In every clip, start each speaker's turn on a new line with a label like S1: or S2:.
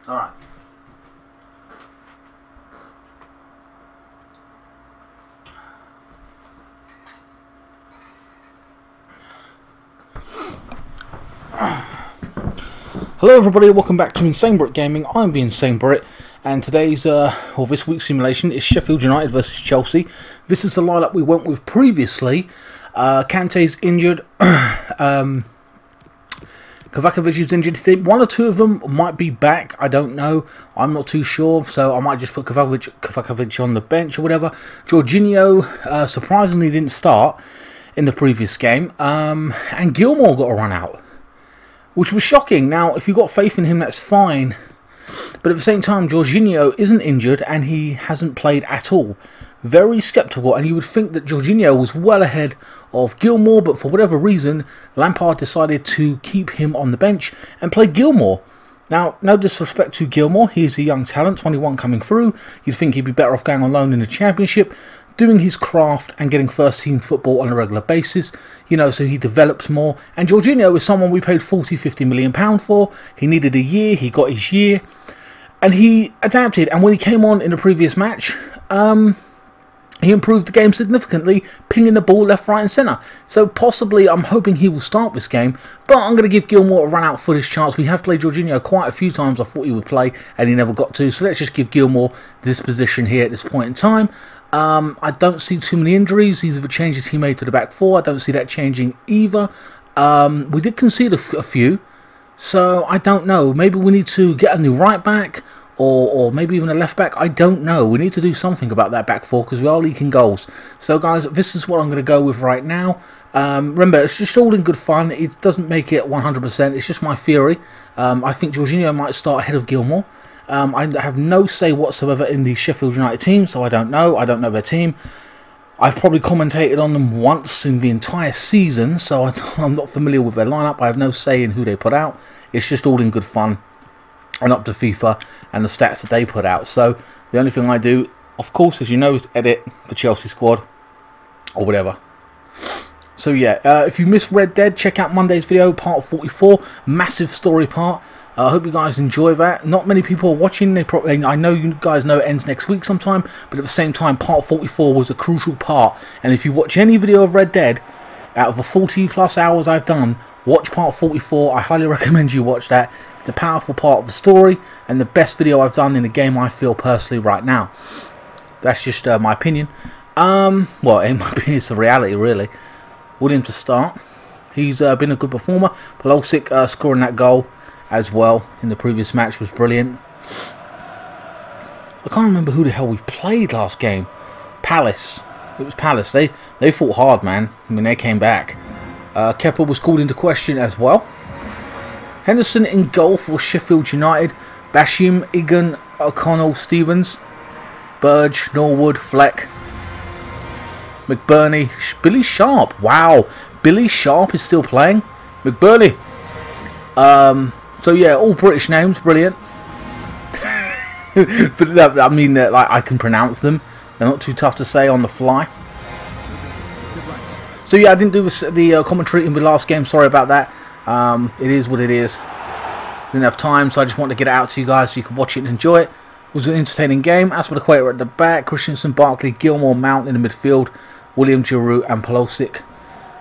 S1: All right. Hello everybody, welcome back to INSANEBRIT Gaming. I'm the INSANEBRIT, and today's this week's simulation is Sheffield United versus Chelsea. This is the lineup we went with previously. Kante's injured. Kovacevic is injured. One or two of them might be back. I don't know. I'm not too sure. So I might just put Kovacevic on the bench or whatever. Jorginho surprisingly didn't start in the previous game. And Gilmour got a run out, which was shocking. Now, if you've got faith in him, that's fine. But at the same time, Jorginho isn't injured and he hasn't played at all. Very sceptical, and you would think that Jorginho was well ahead of Gilmour, but for whatever reason, Lampard decided to keep him on the bench and play Gilmour. Now, no disrespect to Gilmour, he is a young talent, 21 coming through. You'd think he'd be better off going on loan in the Championship, doing his craft and getting first team football on a regular basis, you know, so he develops more. And Jorginho is someone we paid £40–50 million for. He needed a year, he got his year, and he adapted. And when he came on in the previous match, he improved the game significantly, pinging the ball left, right and centre. So possibly I'm hoping he will start this game, but I'm going to give Gilmour a run out for this chance. We have played Jorginho quite a few times. I thought he would play and he never got to, so let's just give Gilmour this position here at this point in time. I don't see too many injuries. These are the changes he made to the back four. I don't see that changing either. We did concede a few, so I don't know. Maybe we need to get a new right back, or maybe even a left back. I don't know. We need to do something about that back four because we are leaking goals. So guys, this is what I'm going to go with right now. Remember, it's just all in good fun. It doesn't make it 100%. It's just my theory. I think Jorginho might start ahead of Gilmour. I have no say whatsoever in the Sheffield United team, so I don't know. I don't know their team. I've probably commentated on them once in the entire season, so I'm not familiar with their lineup. I have no say in who they put out. It's just all in good fun and up to FIFA and the stats that they put out. So the only thing I do, of course, as you know, is edit the Chelsea squad or whatever. So yeah, if you missed Red Dead, check out Monday's video, part 44, massive story part. I hope you guys enjoy that. Not many people are watching. I know you guys know it ends next week sometime, but at the same time, part 44 was a crucial part. And if you watch any video of Red Dead, out of the 40+ hours I've done, watch part 44. I highly recommend you watch that. It's a powerful part of the story and the best video I've done in the game, I feel personally right now. That's just my opinion. Well, in my opinion, it's the reality really. William to start. He's been a good performer. Pulisic scoring that goal as well in the previous match was brilliant. I can't remember who the hell we played last game. Palace. It was Palace. They fought hard, man. I mean, they came back. Kepa was called into question as well. Henderson in goal for Sheffield United. Bashim, Egan, O'Connell, Stevens, Burge, Norwood, Fleck, McBurney, Billy Sharp. Wow, Billy Sharp is still playing. McBurney. So yeah, all British names, brilliant. But I mean, like, I can pronounce them. They're not too tough to say on the fly. So yeah, I didn't do the commentary in the last game. Sorry about that. It is what it is. Didn't have time, so I just wanted to get it out to you guys so you could watch it and enjoy it. It was an entertaining game. As for the Equator at the back, Christensen, Barkley, Gilmour, Mount in the midfield, William, Giroud, and Pulisic.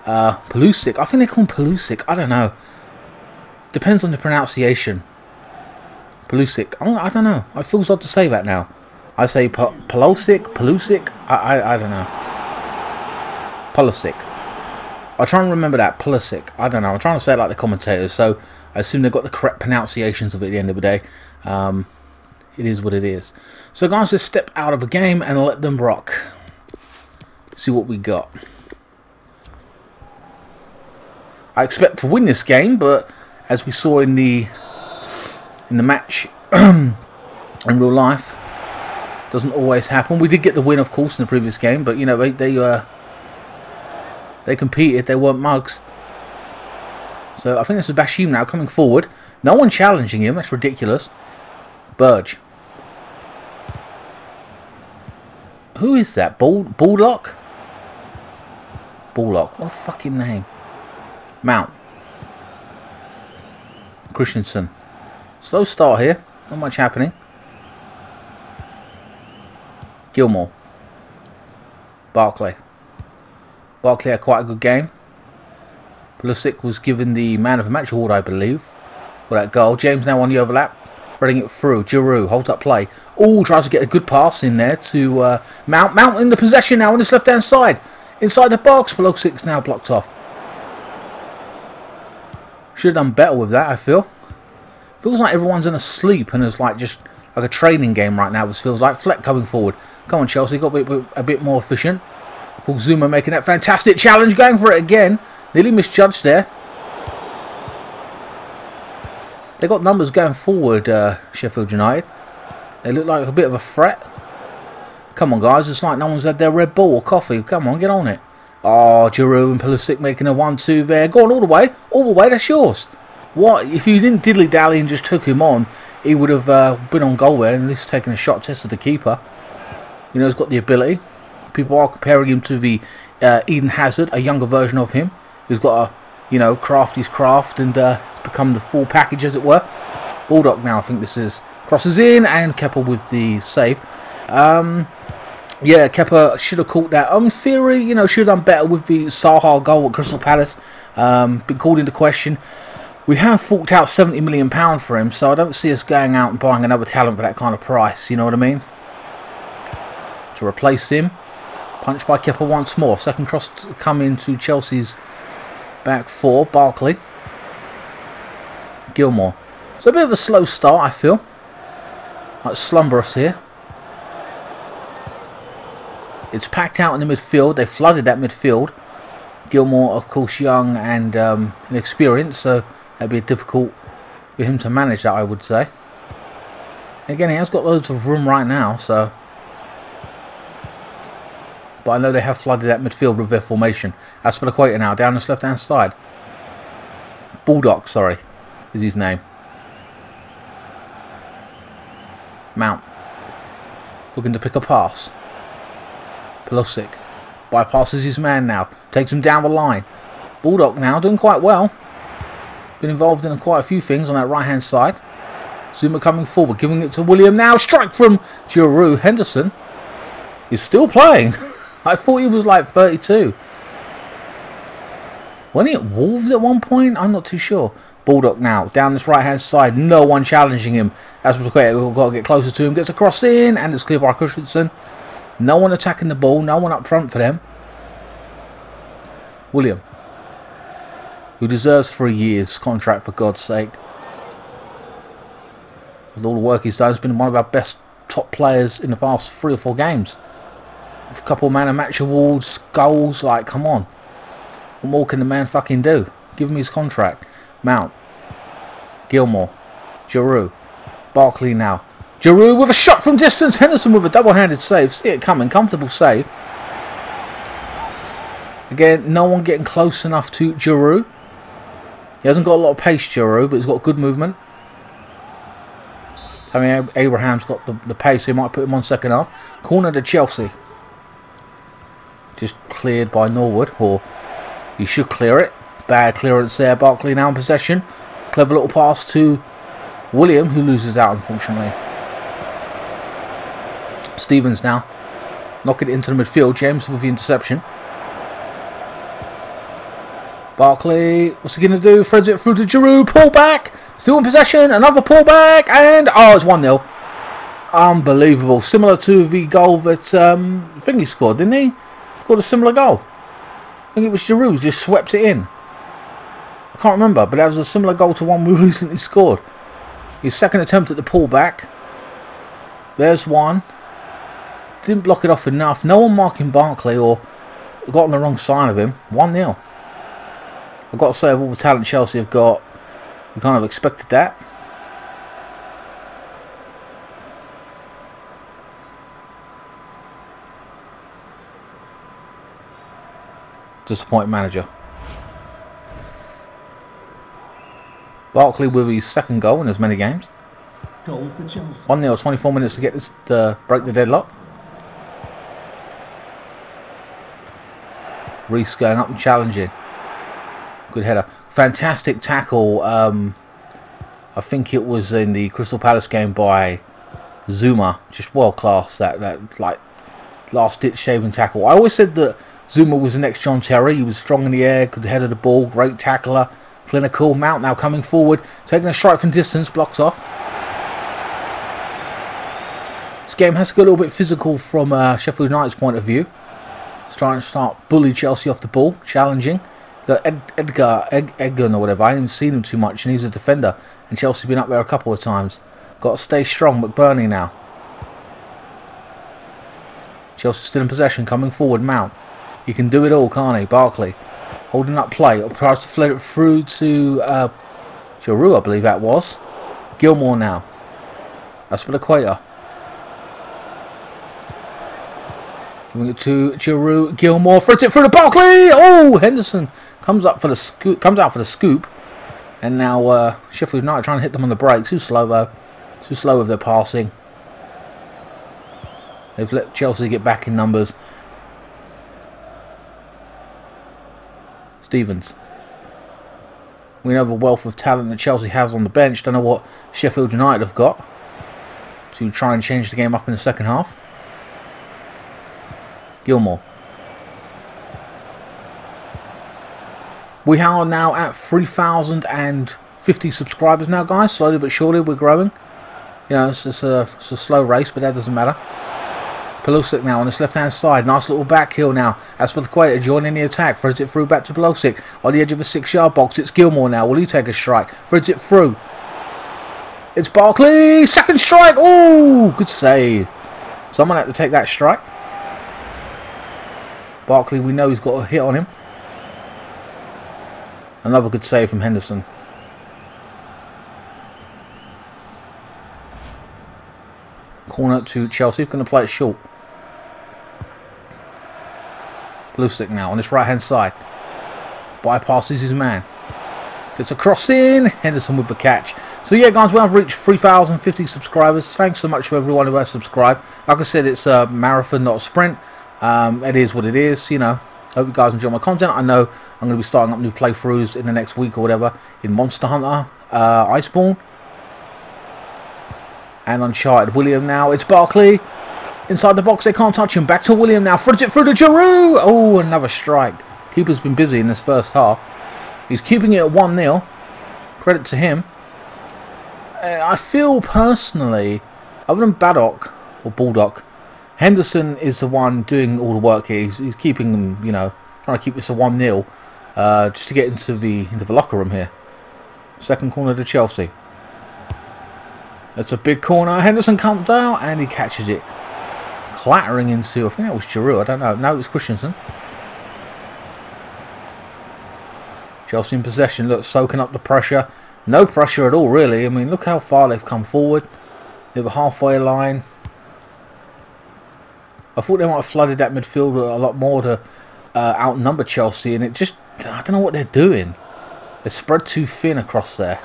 S1: Pulisic. I think they call him Pulisic. I don't know. Depends on the pronunciation. Pulisic. I don't know. It feels odd to say that now. I say Pulisic. I don't know. Pulisic. I'll try and remember that. Pulisic. I don't know. I'm trying to say it like the commentators, so I assume they've got the correct pronunciations of it at the end of the day. It is what it is. So guys, let's step out of the game and let them rock. See what we got. I expect to win this game, but as we saw in the match in real life, doesn't always happen. We did get the win, of course, in the previous game, but you know they competed. They weren't mugs. So I think this is Bashim now coming forward. No one challenging him. That's ridiculous. Burge. Who is that? Bullock? Bullock. What a fucking name. Mount. Christensen. Slow start here. Not much happening. Gilmore. Barkley. Barkley had quite a good game. Pulisic was given the Man of the Match award, I believe, for that goal. James now on the overlap, running it through. Giroud holds up play. Oh, tries to get a good pass in there to Mount. Mount in the possession now on his left-hand side. Inside the box. Pulisic now blocked off. Should have done better with that, I feel. Feels like everyone's in a sleep and it's like just like a training game right now. This feels like Fleck coming forward. Come on, Chelsea, got a bit more efficient. Zuma making that fantastic challenge, going for it again. Nearly misjudged there. They got numbers going forward, Sheffield United. They look like a bit of a threat. Come on, guys, it's like no one's had their Red Bull or coffee. Come on, get on it. Oh, Giroud and Pulisic making a 1-2 there. Go on all the way, that's yours. What? If you didn't diddly-dally and just took him on, he would have been on goal there and at least taken a shot, tested the keeper. You know, he's got the ability. People are comparing him to the Eden Hazard, a younger version of him, who's got to, you know, craft his craft and become the full package, as it were. Bulldog now, I think this is. Crosses in, and Kepa with the save. Yeah, Kepa should have caught that. In theory, you know, should have done better with the Saha goal at Crystal Palace. Been called into question. We have forked out £70 million for him, so I don't see us going out and buying another talent for that kind of price, you know what I mean? To replace him. Punched by Kepa once more. Second cross to come into Chelsea's back four. Barkley. Gilmore. So a bit of a slow start, I feel. Like slumberous here. It's packed out in the midfield. They flooded that midfield. Gilmore, of course, young and inexperienced, so that'd be difficult for him to manage that, I would say. Again, he has got loads of room right now, so... But I know they have flooded that midfield with their formation. Aspilicueta now, down his left-hand side. Bulldog, sorry, is his name. Mount. Looking to pick a pass. Pulisic. Bypasses his man now. Takes him down the line. Bulldog now, doing quite well. Been involved in quite a few things on that right-hand side. Zuma coming forward, giving it to William now. Strike from Giroud. Henderson is still playing. I thought he was like 32. Wasn't he at Wolves at one point? I'm not too sure. Bulldog now, down this right-hand side. No one challenging him. As we've got to get closer to him. Gets a cross in, and it's cleared by Christensen. No one attacking the ball. No one up front for them. William, who deserves 3 years contract, for God's sake. With all the work he's done, he's been one of our best top players in the past 3 or 4 games. A couple of man of match awards, goals, like, come on. What more can the man fucking do? Give him his contract. Mount. Gilmore. Giroud. Barkley now. Giroud with a shot from distance. Henderson with a double-handed save. See it coming. Comfortable save. Again, no one getting close enough to Giroud. He hasn't got a lot of pace, Giroud, but he's got good movement. Tammy Abraham's got the pace. He might put him on second half. Corner to Chelsea. Just cleared by Norwood, or he should clear it. Bad clearance there. Barkley now in possession. Clever little pass to William, who loses out, unfortunately. Stevens now knocking it into the midfield. James with the interception. Barkley, what's he going to do? Threads it through to Giroud. Pull back. Still in possession. Another pull back. And, oh, it's 1-0. Unbelievable. Similar to the goal that Thingy scored, didn't he? Scored a similar goal. I think it was Giroud just swept it in. I can't remember, but that was a similar goal to one we recently scored. His second attempt at the pullback. There's one. Didn't block it off enough. No one marking Barkley or got on the wrong side of him. 1-0. I've got to say, of all the talent Chelsea have got, we kind of expected that. Disappointing manager. Barkley with his second goal in as many games.
S2: Goal for Chelsea.
S1: 1-0, 24 minutes to get this to break the deadlock. Reece going up and challenging. Good header. Fantastic tackle. I think it was in the Crystal Palace game by Zuma. Just world class. That like last ditch saving tackle. I always said that Zuma was the next John Terry. He was strong in the air, could head of the ball, great tackler, clinical. Mount now coming forward, taking a strike from distance, blocked off. This game has to go a little bit physical from Sheffield United's point of view. It's trying to start bully Chelsea off the ball, challenging. Edgar or whatever, I haven't seen him too much, and he's a defender. And Chelsea's been up there a couple of times. Got to stay strong, McBurney now. Chelsea still in possession, coming forward, Mount. He can do it all, can't he? Barkley holding up play, tries to float it through to Giroud, I believe that was. Gilmore now. Aspilicueta. Giving it to Giroud. Gilmore throws it through to Barkley. Oh, Henderson comes up for the scoop. Comes out for the scoop. And now Sheffield United trying to hit them on the break. Too slow though. Too slow with their passing. They've let Chelsea get back in numbers. Stevens. We know the wealth of talent that Chelsea has on the bench. Don't know what Sheffield United have got to try and change the game up in the second half. Gilmore. We are now at 3,050 subscribers now, guys. Slowly but surely we're growing. You know, it's a slow race, but that doesn't matter. Pulisic now on this left-hand side. Nice little back heel now. Aspilicueta joining the attack. Throws it through back to Pulisic. On the edge of a 6-yard box, it's Gilmore now. Will he take a strike? Throws it through. It's Barkley. Second strike. Oh, good save. Someone had to take that strike. Barkley, we know he's got a hit on him. Another good save from Henderson. Corner to Chelsea. Going to play it short. Pulisic now on this right hand side. Bypasses his man. Gets a cross in. Henderson with the catch. So yeah, guys, we have reached 3,050 subscribers. Thanks so much to everyone who has subscribed. Like I said, it's a marathon, not a sprint. It is what it is, you know. Hope you guys enjoy my content. I know I'm going to be starting up new playthroughs in the next week or whatever in Monster Hunter, Iceborne, and Uncharted. William now. It's Barkley. Inside the box, they can't touch him. Back to William now. Throws it through to Giroud. Oh, another strike. Keeper's been busy in this first half. He's keeping it at 1-0. Credit to him. I feel personally, other than Baddock or Baldock, Henderson is the one doing all the work here. He's keeping them, you know, trying to keep this a 1-0 just to get into the locker room here. Second corner to Chelsea. That's a big corner. Henderson comes down and he catches it. Clattering into, I think that was Giroud, I don't know. No, it was Christensen. Chelsea in possession. Look, soaking up the pressure. No pressure at all, really. I mean, look how far they've come forward. They're the halfway line. I thought they might have flooded that midfield a lot more to outnumber Chelsea, and it just, I don't know what they're doing. They're spread too thin across there.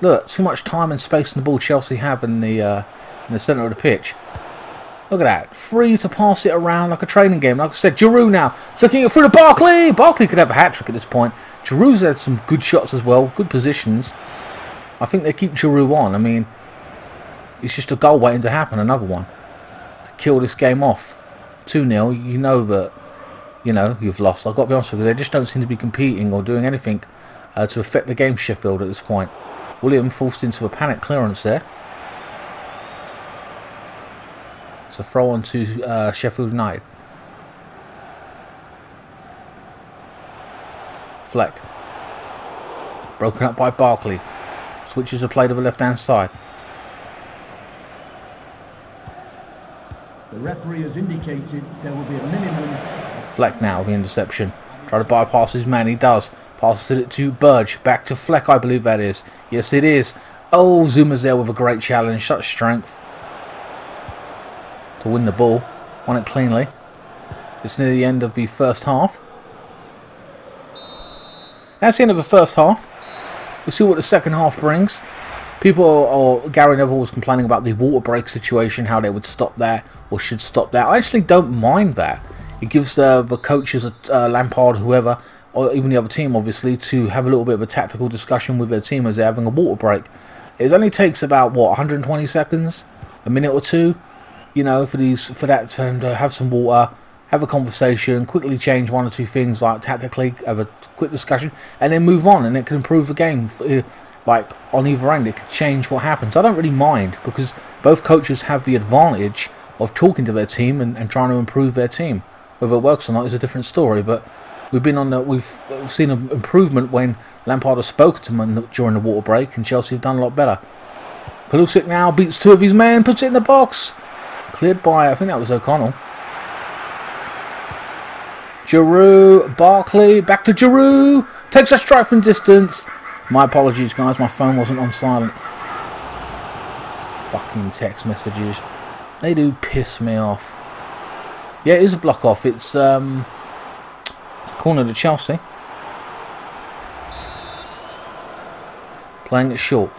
S1: Look, too much time and space in the ball Chelsea have in the centre of the pitch. Look at that. Free to pass it around like a training game. Like I said, Giroud now. Flicking it through to Barkley. Barkley could have a hat-trick at this point. Giroud's had some good shots as well. Good positions. I think they keep Giroud on. I mean, it's just a goal waiting to happen. Another one. To kill this game off. 2-0. You know that, you know, you've lost. I've got to be honest with you. They just don't seem to be competing or doing anything to affect the game, Sheffield, at this point. William forced into a panic clearance there. It's a throw on to Sheffield United. Fleck. Broken up by Barkley. Switches the play to the left-hand side.
S2: The referee has indicated there will be a minimum.
S1: Fleck now, the interception. Try to bypass his man, he does. Passes it to Burge. Back to Fleck, I believe that is. Yes, it is. Oh, Zuma's there with a great challenge. Such strength. To win the ball. Won it cleanly. It's near the end of the first half. That's the end of the first half. We'll see what the second half brings. People, or Gary Neville was complaining about the water break situation, how they would stop that, or should stop that. I actually don't mind that. It gives the coaches, Lampard, whoever, or even the other team, obviously, to have a little bit of a tactical discussion with their team as they're having a water break. It only takes about, what, 120 seconds? A minute or two? You know, for that to have some water, have a conversation, quickly change one or two things, like tactically, have a quick discussion, and then move on, and it can improve the game. Like, on either end, it could change what happens. I don't really mind, because both coaches have the advantage of talking to their team and trying to improve their team. Whether it works or not is a different story, but we've seen an improvement when Lampard has spoken to him during the water break, and Chelsea have done a lot better. Pulisic now beats two of his men, puts it in the box. Cleared by, I think that was O'Connell. Giroud, Barkley, back to Giroud. Takes a strike from distance. My apologies, guys, my phone wasn't on silent. Fucking text messages. They do piss me off. Yeah, it is a block off. It's corner to Chelsea. Playing it short.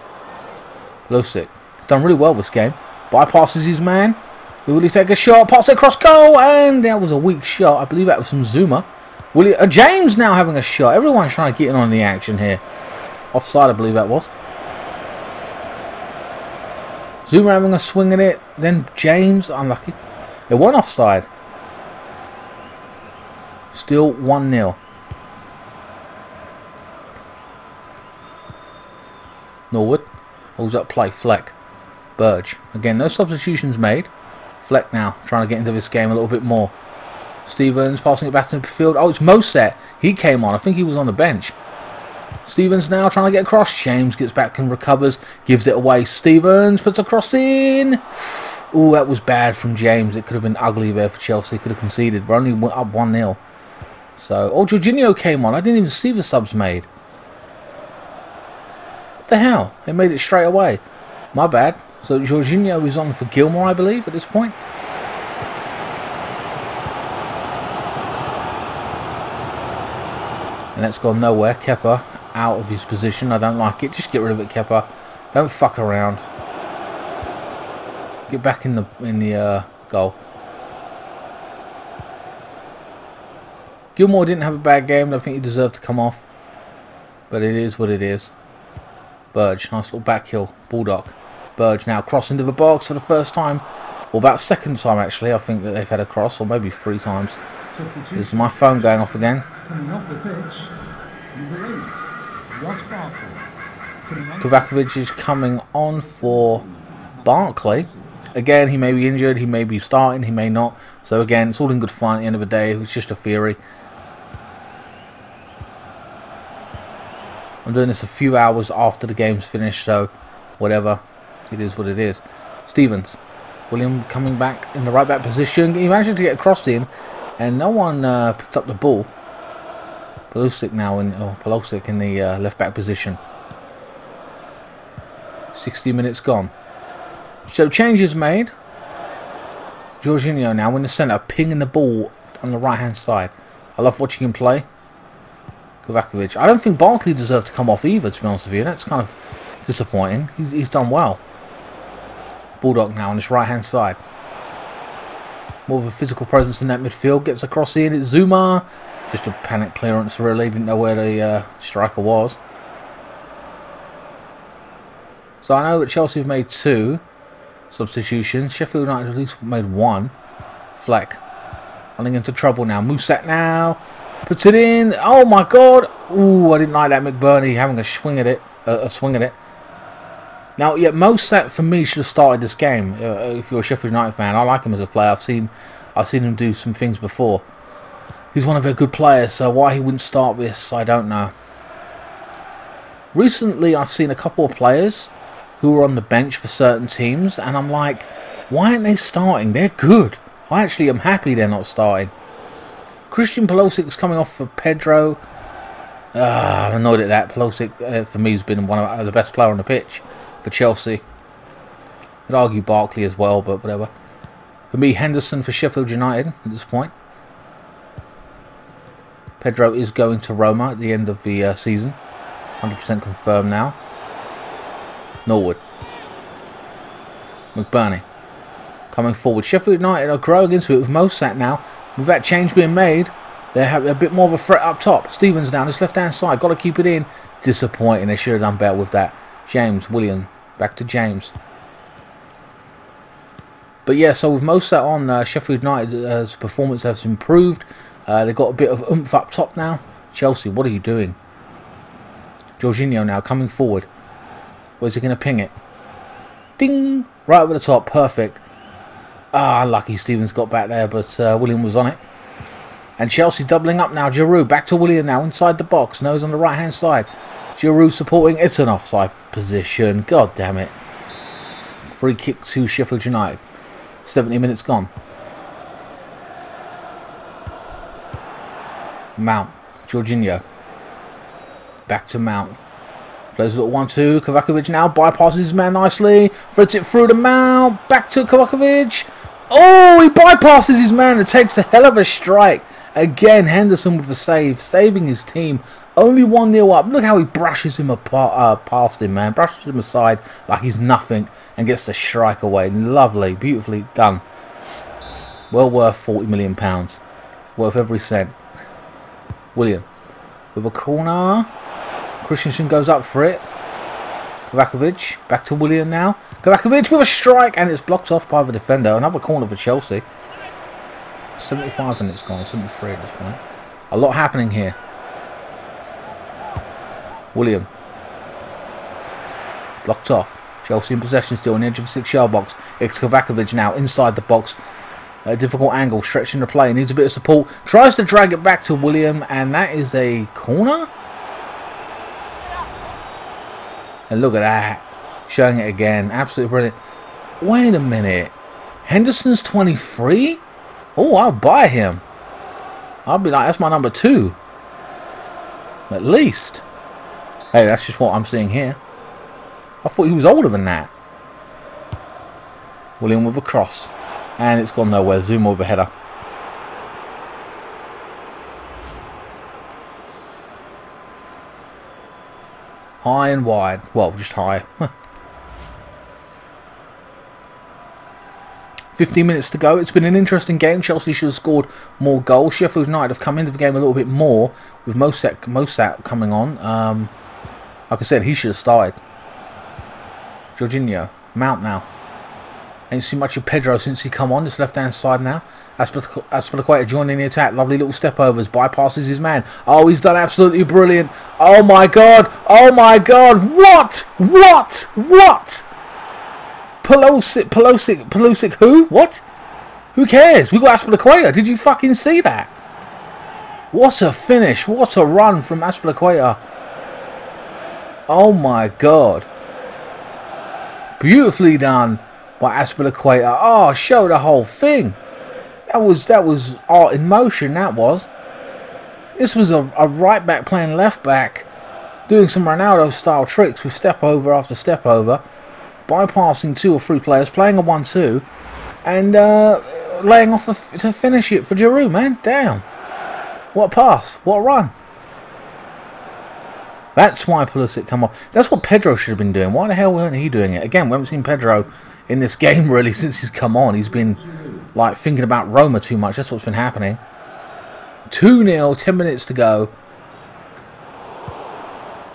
S1: Pulisic. Done really well this game. Bypasses his man. Will he take a shot? Pass it across goal, and that was a weak shot. I believe that was from Zuma. James now having a shot. Everyone's trying to get in on the action here. Offside, I believe that was. Zuma having a swing at it. Then James, unlucky. It went offside. Still 1-0. Norwood holds up play. Fleck. Burge. Again, no substitutions made. Fleck now trying to get into this game a little bit more. Stevens passing it back to the field. Oh, it's Moset. He came on. I think he was on the bench. Stevens now trying to get across. James gets back and recovers. Gives it away. Stevens puts a cross in. Oh, that was bad from James. It could have been ugly there for Chelsea. Could have conceded. We're only up 1-0. So, oh, Jorginho came on. I didn't even see the subs made. What the hell? They made it straight away. My bad. So Jorginho is on for Gilmore, I believe, at this point. And that's gone nowhere. Kepa out of his position. I don't like it. Just get rid of it, Kepa. Don't fuck around. Get back in the goal. Gilmore didn't have a bad game. I don't think he deserved to come off. But it is what it is. Burge, nice little back heel. Bulldog. Burge now crossing into the box for the first time. Or about second time, actually. I think that they've had a cross. Or maybe 3 times. Is my phone going off again?
S2: Coming off the pitch, number 8, Ross Barkley.
S1: Kovacevic is coming on for Barkley. Again, he may be injured, he may be starting, he may not. So again, it's all in good fun at the end of the day. It's just a theory. I'm doing this a few hours after the game's finished, so whatever. It is what it is. Stevens. William coming back in the right back position. He managed to get across to him, and no one picked up the ball. Pulisic now in the left back position. 60 minutes gone. So changes made. Jorginho now in the centre, pinging the ball on the right hand side. I love watching him play. Kovacevic. I don't think Barkley deserved to come off either, to be honest with you. That's kind of disappointing. He's done well. Bulldog now on his right hand side. More of a physical presence in that midfield. Gets across in. It's Zuma. Just a panic clearance really. Didn't know where the striker was. So I know that Chelsea have made 2 substitutions. Sheffield United at least made 1. Fleck. Running into trouble now. Mousset now. Puts it in. Oh my god. Ooh, I didn't like that. McBurney having a swing at it. Now, yeah, Mousset for me should have started this game. If you're a Sheffield United fan, I like him as a player. I've seen him do some things before. He's one of their good players, so why he wouldn't start this, I don't know. Recently, I've seen a couple of players who were on the bench for certain teams, and I'm like, why aren't they starting? They're good. I actually am happy they're not starting. Christian Pulisic is coming off for Pedro. I'm annoyed at that. Pulisic, for me, has been one of the best players on the pitch for Chelsea. I'd argue Barkley as well, but whatever. For me, Henderson for Sheffield United at this point. Pedro is going to Roma at the end of the season. 100% confirmed now. Norwood. McBurney. Coming forward. Sheffield United are growing into it with Mousset now. With that change being made, they have a bit more of a threat up top. Stevens down his left-hand side. Got to keep it in. Disappointing. They should have done better with that. James, William. Back to James. But yeah, so with most of that on, Sheffield United's performance has improved. They've got a bit of oomph up top now. Chelsea, what are you doing? Jorginho now coming forward. Where's he going to ping it? Ding! Right over the top, perfect. Ah, unlucky Stevens got back there, but William was on it. And Chelsea doubling up now. Giroud back to William now inside the box. Nose on the right hand side. Giroud supporting. It's an offside position. God damn it. Free kick to Sheffield United. 70 minutes gone. Mount. Jorginho. Back to Mount. Plays a little 1-2. Kovakovic now bypasses his man nicely. Threads it through to Mount. Back to Kovakovic. Oh, he bypasses his man and takes a hell of a strike. Again, Henderson with a save. Saving his team. Only 1-0 up. Look how he brushes him past him, man. Brushes him aside like he's nothing and gets the strike away. Lovely. Beautifully done. Well worth £40 million. Worth every cent. William with a corner. Christensen goes up for it. Kovakovic back to William now. Kovakovic with a strike and it's blocked off by the defender. Another corner for Chelsea. 75 minutes gone, 73 at this point. A lot happening here. William. Blocked off. Chelsea in possession still on the edge of the 6-yard box. It's Kovakovic now inside the box. A difficult angle, stretching the play. Needs a bit of support. Tries to drag it back to William and that is a corner. And look at that. Showing it again. Absolutely brilliant. Wait a minute. Henderson's 23? Oh, I'll buy him. I'll be like, that's my number 2. At least. Hey, that's just what I'm seeing here. I thought he was older than that. William with a cross. And it's gone nowhere. Zuma with a header. High and wide. Well, just high. 15 minutes to go. It's been an interesting game. Chelsea should have scored more goals. Sheffield United have come into the game a little bit more with Mosat coming on. Like I said, he should have started. Jorginho. Mount now. Ain't seen much of Pedro since he come on. It's left hand side now. Aspilicueta joining the attack. Lovely little step overs. Bypasses his man. Oh, he's done absolutely brilliant. Oh my god. Oh my god. What? What? What? Pelosic who? What? Who cares? We got Aspilicueta. Did you fucking see that? What a finish. What a run from Aspilicueta. Oh my god. Beautifully done by Aspilicueta. Oh, show the whole thing. That was art in motion, that was. This was a right back playing left back, doing some Ronaldo style tricks with step over after step over, bypassing 2 or 3 players, playing a 1-2, and laying off to finish it for Giroud, man. Damn. What a pass. What a run. That's why Pulisic come off. That's what Pedro should have been doing. Why the hell weren't he doing it? Again, we haven't seen Pedro in this game really since he's come on. He's been like thinking about Roma too much. That's what's been happening. 2-0, 10 minutes to go.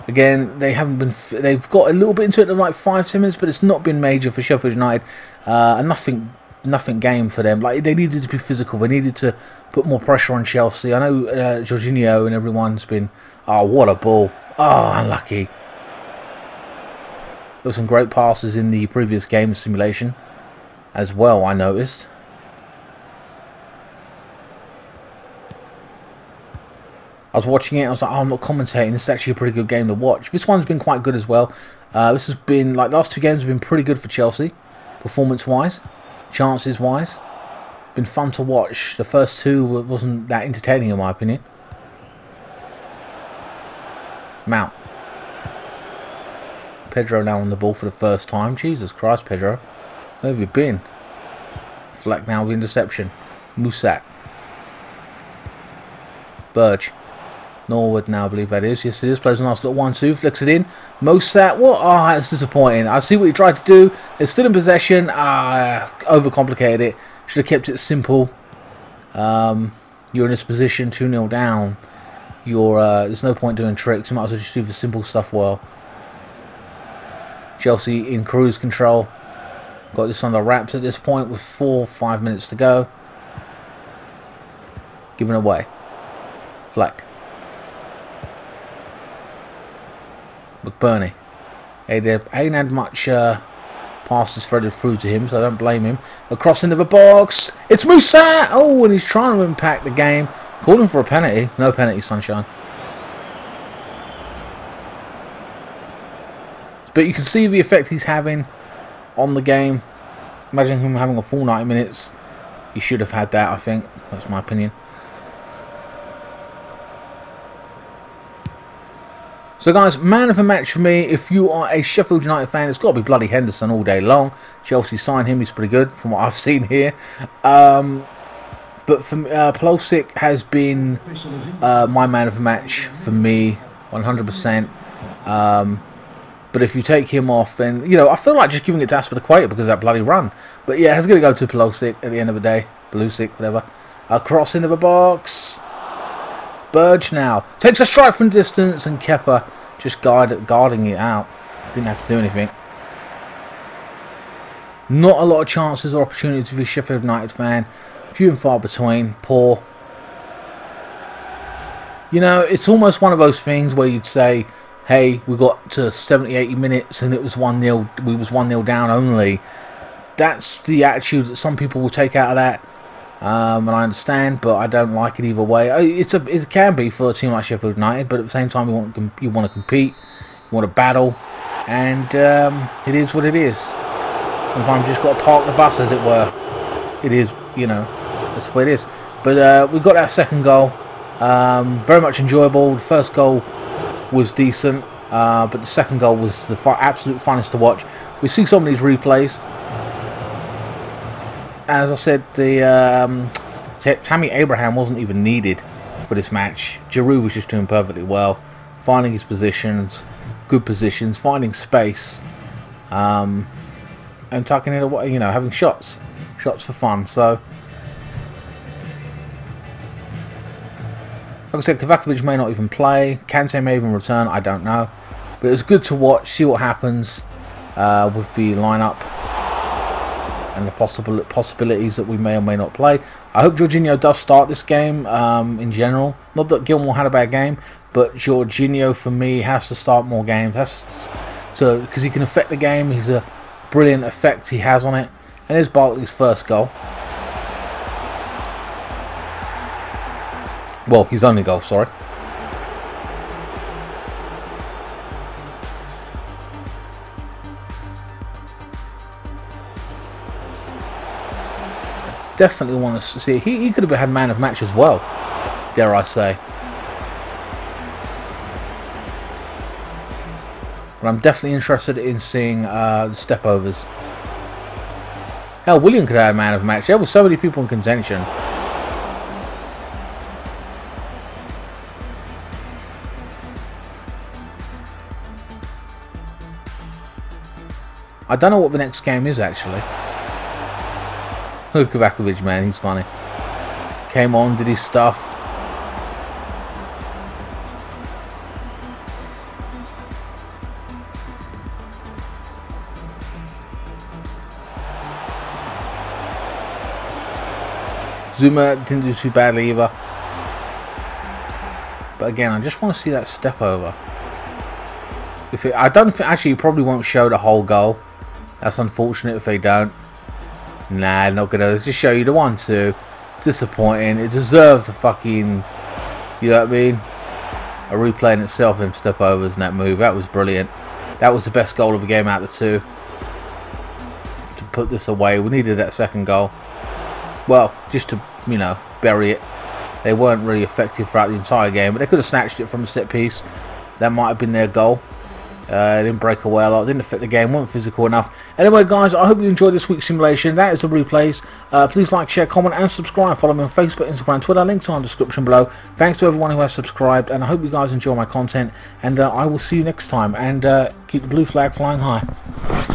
S1: Again, they haven't been. They've got a little bit into it in like 5-10 minutes, but it's not been major for Sheffield United. Nothing game for them. Like they needed to be physical. They needed to put more pressure on Chelsea. I know Jorginho and everyone's been. Oh, what a ball! Oh, unlucky. There were some great passes in the previous game simulation as well, I noticed. I was watching it, I was like, oh, I'm not commentating, this is actually a pretty good game to watch. This one's been quite good as well. This has been, like, last 2 games have been pretty good for Chelsea, performance-wise, chances-wise. Been fun to watch. The first 2 wasn't that entertaining in my opinion. Mount. Pedro now on the ball for the first time. Jesus Christ, Pedro. Where have you been? Fleck now with interception. Musat. Burge. Norwood now, I believe that is. Yes, it is. Plays a nice little 1-2. Flicks it in. Mosat. What? Oh, that's disappointing. I see what he tried to do. They're still in possession. Overcomplicated it. Should have kept it simple. You're in this position, 2-0 down. There's no point doing tricks. You might as well just do the simple stuff well. Chelsea in cruise control. Got this on the wraps at this point with 4 or 5 minutes to go. Given away. Fleck. McBurney. Hey, there ain't had much passes threaded through to him, so I don't blame him. Across into the box. It's Musa! Oh, and he's trying to impact the game. Calling for a penalty. No penalty, sunshine. But you can see the effect he's having on the game. Imagine him having a full 90 minutes. He should have had that, I think. That's my opinion. So guys, man of the match for me, if you are a Sheffield United fan, it's got to be bloody Henderson all day long. Chelsea signed him, he's pretty good from what I've seen here. But for Pulisic has been my man of the match for me, 100%. But if you take him off, and you know, I feel like just giving it to Aspilicueta because of that bloody run. But yeah, it's going to go to Pulisic at the end of the day. Pulisic, whatever. Cross into the box. Burge now takes a strike from distance, and Kepa just guarding it out. Didn't have to do anything. Not a lot of chances or opportunities for a Sheffield United fan. Few and far between. Poor. You know, it's almost one of those things where you'd say, hey, we got to 70-80 minutes and it was 1-0. We was 1-0 down only. That's the attitude that some people will take out of that. And I understand, but I don't like it either way. It can be for a team like Sheffield United, but at the same time, you want to compete, you want to battle, and it is what it is. Sometimes you just got to park the bus, as it were. It is, you know, that's the way it is. But we got that second goal, very much enjoyable. The first goal was decent, but the second goal was the absolute funnest to watch. We see some of these replays. As I said, the Tammy Abraham wasn't even needed for this match. Giroud was just doing perfectly well, finding his positions, good positions, finding space, and tucking it away. You know, having shots for fun. So, like I said, Kovacevic may not even play. Kante may even return. I don't know, but it's good to watch, see what happens with the lineup. And the possibilities that we may or may not play. I hope Jorginho does start this game in general. Not that Gilmore had a bad game, but Jorginho for me has to start more games. Because he can affect the game. He's a brilliant effect he has on it. And here's Barkley's first goal. Well, his only goal, sorry. Definitely want to see. He could have had man of match as well, dare I say. But I'm definitely interested in seeing the step overs. Hell, William could have had man of match. There were so many people in contention. I don't know what the next game is actually. Kovacevic, man, he's funny. Came on, did his stuff. Zuma didn't do too badly either. But again, I just want to see that step over. I don't think, actually, you probably won't show the whole goal. That's unfortunate if they don't. Nah, not gonna just show you the 1-2. Disappointing. It deserves a fucking, you know what I mean? A replay in itself, him step overs and that move. That was brilliant. That was the best goal of the game out of the two. To put this away, we needed that second goal. Well, just to, you know, bury it. They weren't really effective throughout the entire game, but they could have snatched it from a set piece. That might have been their goal. Didn't break away a lot, didn't affect the game, weren't physical enough. Anyway guys, I hope you enjoyed this week's simulation. That is the replays. Please like, share, comment and subscribe. Follow me on Facebook, Instagram, Twitter. Links are in the description below. Thanks to everyone who has subscribed, and I hope you guys enjoy my content, and I will see you next time, and keep the blue flag flying high.